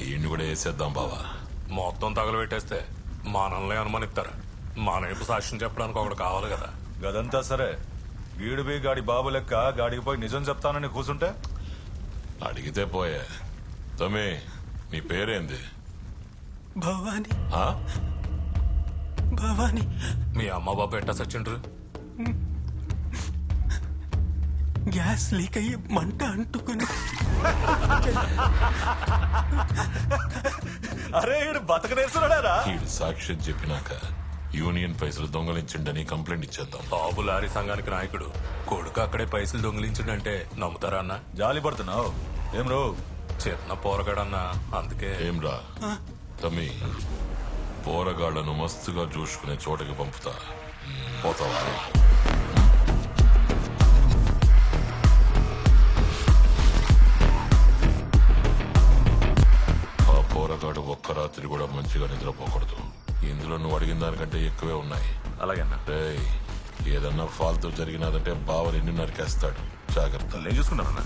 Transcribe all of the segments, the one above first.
ఈయన్ని కూడా వేసేద్దాం బావా. మొత్తం తగలబెట్టేస్తే మనల్ని అనుమానిస్తారు. మన వైపు సాక్ష్యం చెప్పడానికి ఒకటి కావాలి కదా. గదంతా సరే, గీడిపై గాడి బాబు లెక్క గాడికి పోయి నిజం చెప్తానని కూర్చుంటే అడిగితే పోయే. తమ్మి, నీ పేరేంది? భవాని. ఆ? భవాని. మీ అమ్మ బాబు ఎట్టా సచ్చిండ్రు? గ్యాస్ లీక్ అయ్యి మంట అంటుకుని. అరే ఈడు బతకనేస్తున్నాడా? ఈడు సాక్ష్యం చెప్పినాక యూనియన్ పైసలు దొంగలించిండని కంప్లైంట్ ఇచ్చేద్దాం. బాబు లారీ సంఘానికి నాయకుడు, కొడుకు అక్కడే పైసలు దొంగిలించిండంటే నమ్ముతారా అన్న? జాలి పడుతున్నావు ఏం రో? చిన్న పోరగాడన్నా, అందుకే. ఏం రా తమ్మి, పోరగాళ్లను మస్తుగా చూసుకునే చోటకి పంపుతా. పోతావా? ఆ పోరగాడు ఒక్క రాత్రి కూడా మంచిగా నిద్రపోకూడదు. ఇందులో నువ్వు అడిగిన దానికంటే ఎక్కువే ఉన్నాయి. అలాగేనా? రేయ్, ఏదన్నా ఫాల్తూ జరిగినదంటే బావని నిన్ను నరికేస్తాడు. జాగ్రత్త. నేను చూసుకున్నానన్నా.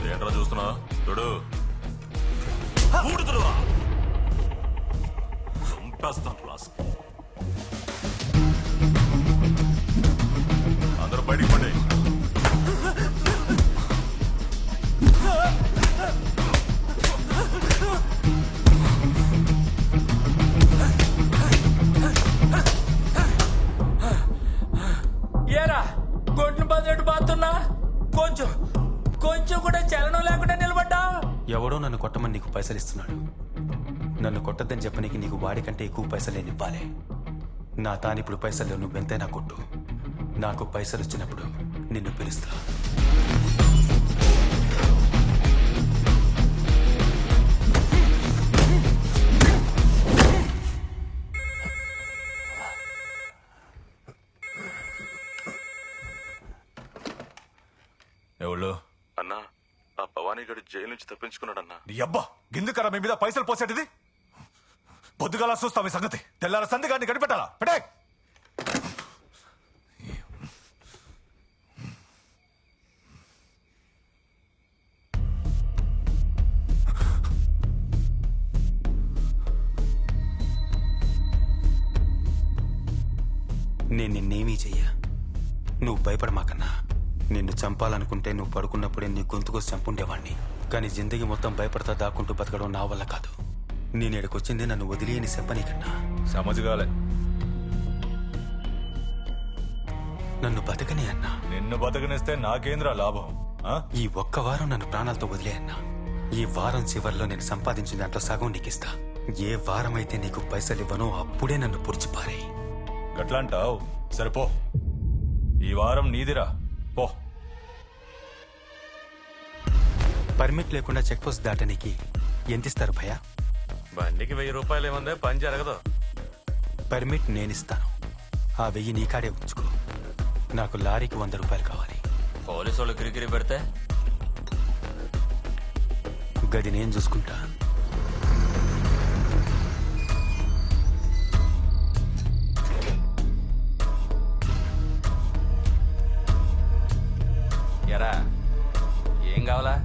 ఏంట్రా చూస్తున్నా? చూడు, అందరూ బయటికి పడి. ఏరా గొడ్లు బదులు బాతున్నా, కొంచెం కొంచెం కూడా చలనం లేకుండా నిలబడ్డా. ఎవడో నన్ను కొట్టమని నీకు పైసలు ఇస్తున్నాడు. నన్ను కొట్టద్దని చెప్పనీకి నీకు వాడికంటే ఎక్కువ పైసలు నేను ఇవ్వాలి. నా తానిప్పుడు పైసలు నువ్వెంతైనా కొట్టు. నాకు పైసలు వచ్చినప్పుడు నిన్ను పిలుస్తా. ఎవళ్ళు? అన్నా, ఆ భవానీ గడి జైలు నుంచి తప్పించుకున్నాడన్నా. నీ అబ్బా గిందుకరా మీ మీద పైసలు పోసేటిది? పొద్దుగాల చూస్తాం ఈ సంగతి. తెల్లార సంధి గారిని గడిపెట్టాలా? పెట్టే. నేను నిన్నేమీ చెయ్యా. నువ్వు భయపడమాకన్నా. నిన్ను చంపాలనుకుంటే నువ్వు పడుకున్నప్పుడే నీ గొంతుకోసి చంపుండేవాణ్ణి. కానీ జిందగీ మొత్తం భయపడతా దాక్కుంటూ బతకడం నా వల్ల కాదు. నేనేడుకొచ్చింది నన్ను వదిలేయని చెప్పనీకన్నా. సమజ్గాలే. నన్ను బతకని అన్నా. నిన్ను బతకనిస్తే నాకేంద్రా లాభం? ఆ? ఈ ఒక్క వారం నన్ను ప్రాణాలతో వదిలే అన్నా. ఈ వారం చివర్లో నేను సంపాదించిన దాంట్లో సగం నీకిస్తా. ఏ వారం అయితే నీకు పైసలు ఇవ్వనో అప్పుడే నన్ను పుడిచిపారేయి. గట్లంటావు? సరిపో. ఈ వారం నీదిరా, పో. పర్మిట్ లేకుండా చెక్ పోస్ట్ దాటనికి ఎంత ఇస్తారు భయ్యా? బండికి 1000 రూపాయలు ఏమందే, పని జరగదు. పర్మిట్ నేనిస్తాను. ఆ 1000 నీకాడే ఉంచుకో. నాకు లారీకి 100 రూపాయలు కావాలి. పోలీసు వాళ్ళు కిరికిరి పెడితే గది నేను చూసుకుంటా. ఎరా, ఏం కావాలా?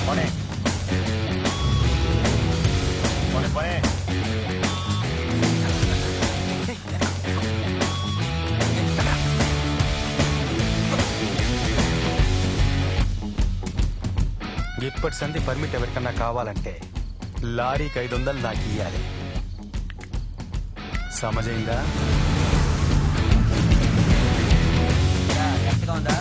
పని సంధి పర్మిట్ ఎవరికన్నా కావాలంటే లారీకి 500 నాకు ఇయ్యాలి. సమజైందా? కరెక్ట్గా ఉందా?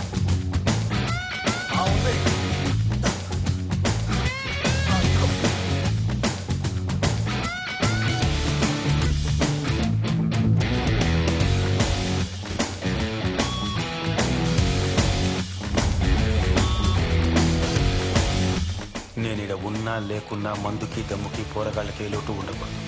నేను ఇక్కడ ఉన్నా లేకున్నా మందుకి దమ్ముకి పోరగాళ్ళకి ఏ లోటు ఉండకూడదు.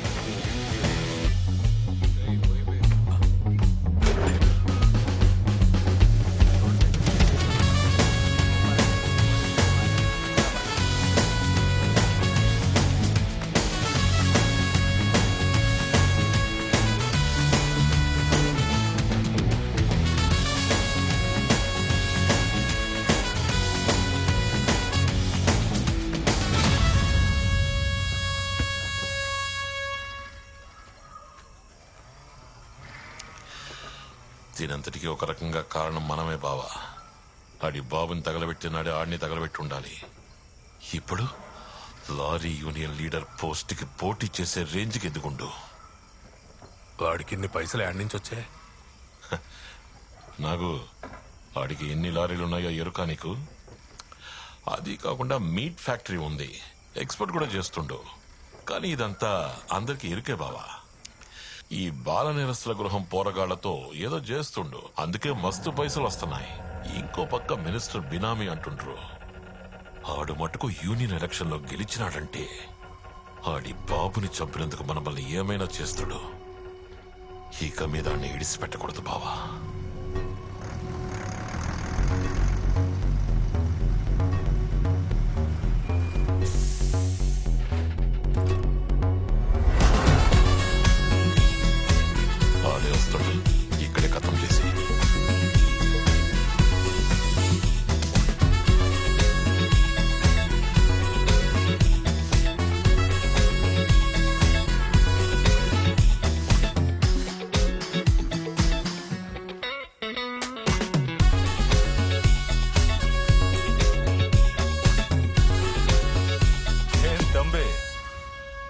దీనంతటికీ ఒక రకంగా కారణం మనమే బావా. ఆడి బాబుని తగలబెట్టినాడే ఆడిని తగలబెట్టి ఉండాలి. ఇప్పుడు లారీ యూనియన్ లీడర్ పోస్ట్ కి పోటీ చేసే రేంజ్కి ఎదుగుండు. వాడికి ఇన్ని పైసలు యాడ్ నుంచి వచ్చే? నాకు ఆడికి ఎన్ని లారీలు ఉన్నాయో ఎరుకా నీకు? అది కాకుండా మీట్ ఫ్యాక్టరీ ఉంది, ఎక్స్పోర్ట్ కూడా చేస్తుండు. కానీ ఇదంతా అందరికి ఎరుకే బావా. ఈ బాల నిరస్తుల గృహం పోరగాళ్లతో ఏదో చేస్తుండు, అందుకే మస్తు పైసలు వస్తున్నాయి. ఇంకో పక్క మినిస్టర్ బినామీ అంటుండ్రు. ఆడు మటుకు యూనియన్ ఎలక్షన్ లో గెలిచినాడంటే ఆడి బాబుని చంపినందుకు మనల్ని ఏమైనా చేస్తుడు. ఇక మీద ఆడిని ఇడిసిపెట్టకూడదు బావా. ఆడే వస్తాడు, ఇక్కడే కథం చేసి.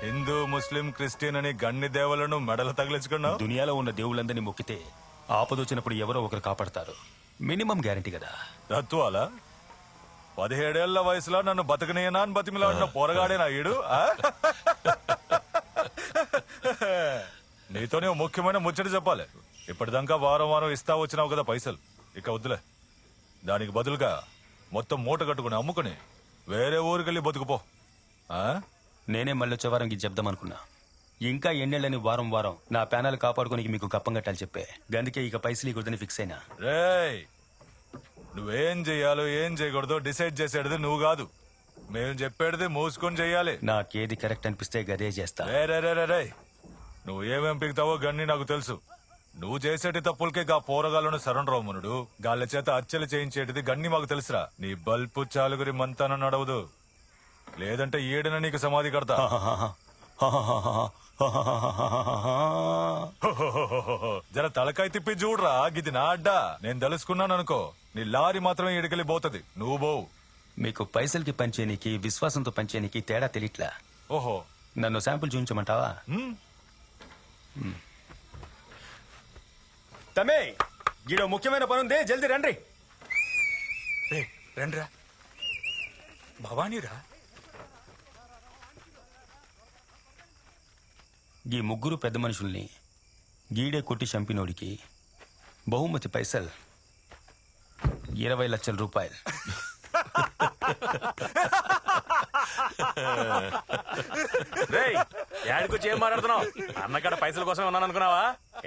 హిందూ ముస్లిం క్రిస్టియన్ అని గన్ని దేవలను మెడలు తగిలించుకున్నావు. దునియాలో ఉన్న దేవుళ్ళందరినీ మొక్కితే ఆపదొచ్చినప్పుడు ఎవరో ఒకరు కాపాడతారు. మినిమం గ్యారంటీ కదా. తత్వాలా 17 ఏళ్ల వయసులో నన్ను బతకనేనా అని బతిమిలాడిన పోరగాడేనా ఈడు? ఆ? నీతోనే ఓ ముఖ్యమైన ముచ్చట చెప్పాలి. ఇప్పటిదాకా వారం వారం ఇస్తా వచ్చినావు కదా పైసలు, ఇక వద్దులే. దానికి బదులుగా మొత్తం మూట కట్టుకుని అమ్ముకుని వేరే ఊరికెళ్ళి బతుకుపో. ఆ? నేనే మళ్ళీ వచ్చే వారం ఇది చెప్దాం అనుకున్నా. ఇంకా ఎన్నెళ్ళని వారం వారం నా ప్యానల్ కాపాడుకోనికి మీకు కప్పం కట్టాలి చెప్పే. గందుకే ఇక పైసలు ఇవ్వదని ఫిక్స్ అయినా. రేయ్, నువ్వేం చెయ్యాలో ఏం చేయకూడదో డిసైడ్ చేసేది నువ్వు కాదు, మేము చెప్పేది మూసుకొని చెయ్యాలి. నాకేది కరెక్ట్ అనిపిస్తే గదే చేస్తా. రే రే రే రే రే, నువ్వు ఏమేం పిగుతావో గన్ని నాకు తెలుసు. నువ్వు చేసేటి తప్పులకే గా పోరగాళ్ళను శరణరామునుడు గాళ్ళ చేత అచ్చలు చేయించేటిది గన్ని మాకు తెలుసురా. నీ బల్పు చాలుగురి మంతాన నడవదు, లేదంటే ఏడన నీకు సమాధి కడతా. జర తలకాయ తిప్పి చూడరా, గిది నా అడ్డా. నేను తెలుసుకున్నాను అనుకో, నీ లారీ మాత్రమే ఇడికెళ్ళి పోతుంది, నువ్వు పోవు. మీకు పైసలకి పంచేనికి విశ్వాసంతో పంచేనికి తేడా తెలియట్లా. ఓహో, నన్ను శాంపుల్ చూపించమంటావా? తమే గీడో ముఖ్యమైన పని ఉంది, జల్దీ రండి. రండిరా. భవానీరా. ఈ ముగ్గురు పెద్ద మనుషుల్ని గీడే కొట్టి చంపినోడికి బహుమతి పైసలు 20 లక్షల రూపాయలు. ఏడుకొచ్చి ఏం మాట్లాడుతున్నావు? అన్నకాడ పైసల కోసం ఉన్నాను అనుకున్నావా?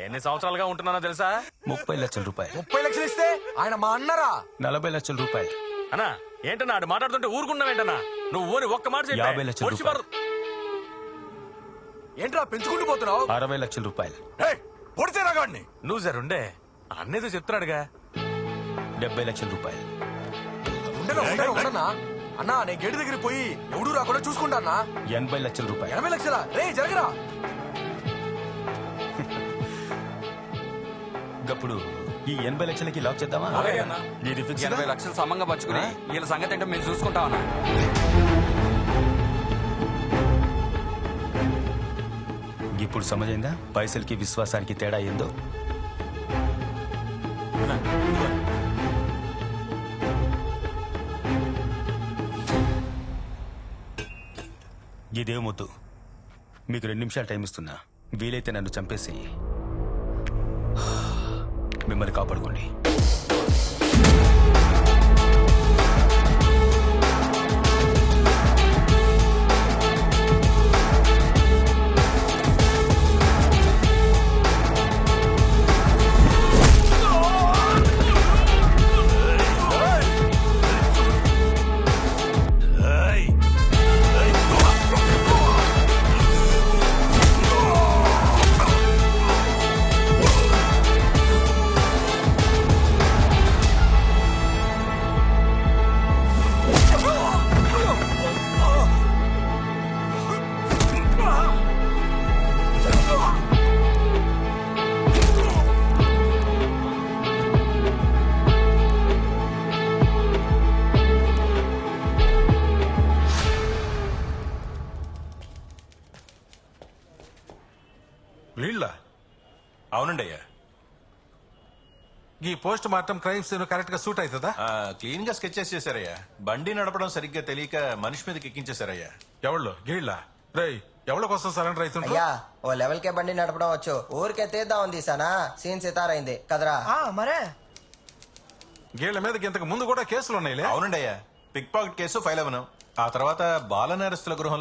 ఎన్ని సంవత్సరాలుగా ఉంటున్నానో తెలుసా? 30 లక్షల రూపాయలు. 30 లక్షలు ఇస్తే ఆయన మా అన్నరా? 40 లక్షల రూపాయలు. అన్నా ఏంటన్నా ఆడు మాట్లాడుతుంటే ఊరుకున్నావేంటన్నా? నువ్వు ఓని ఒక్క మాట చెప్పు. 50 లక్షల రూపాయలు. ఏంట్రా పెంచుకుంటూ పోతున్నావు? 60 లక్షల రూపాయలు. పొడితే రాగాడిని. నువ్వు జరుండే అన్నేదో చెప్తున్నాడుగా. 70 లక్షల రూపాయలు. ఉండనా అన్నా? నేను గేటు దగ్గర పోయి ఎవడు రాకుండా చూసుకుంటా అన్నా. 80 లక్షల రూపాయలు. 80 లక్షల? రే జరగరా. గప్పుడు ఈ 80 లక్షలకి లాక్ చేద్దామా? ఇది ఫిక్స్. 80 లక్షలు సమంగా పచ్చుకుని వీళ్ళ సంగతి ఏంటో మేము చూసుకుంటామన్నా. ఇప్పుడు సమజైందా పైసలకి విశ్వాసానికి తేడా ఏందో? ఇదే ముద్దు. మీకు 2 నిమిషాలు టైం ఇస్తున్నా. వీలైతే నన్ను చంపేసి మిమ్మల్ని కాపాడుకోండి. వీళ్ళ అవునండి అయ్యా. ఈ postmortem crime scene correct గా సూట్ అవుతుందా? క్లీన్ గా స్కెచెస్ చేశారయ్యా. బండి నడపడం సరిగ్గా తెలియక మనిషి మీదకి ఎక్కించేశారయ్యా. ఎవళ్ళు గీళ్ళ రేయ్ ఎవళ్ళ కోసం సరెండర్ అవుతుండ్రు? అయ్యా ఓ లెవెల్ కే బండి నడపడం వచ్చు, ఊరికే తీద్దాం తీసానా సీన్ సితారైంది కదరా. మరే గీళ్ల మీదకి ఇంతకు ముందు కూడా కేసులు ఉన్నాయిలే. అవునండి అయ్యా. పిక్ పాకెట్ కేసు ఫైల్ అవ్వను. ఆ తర్వాత బాల నేరస్తుల గృహంలో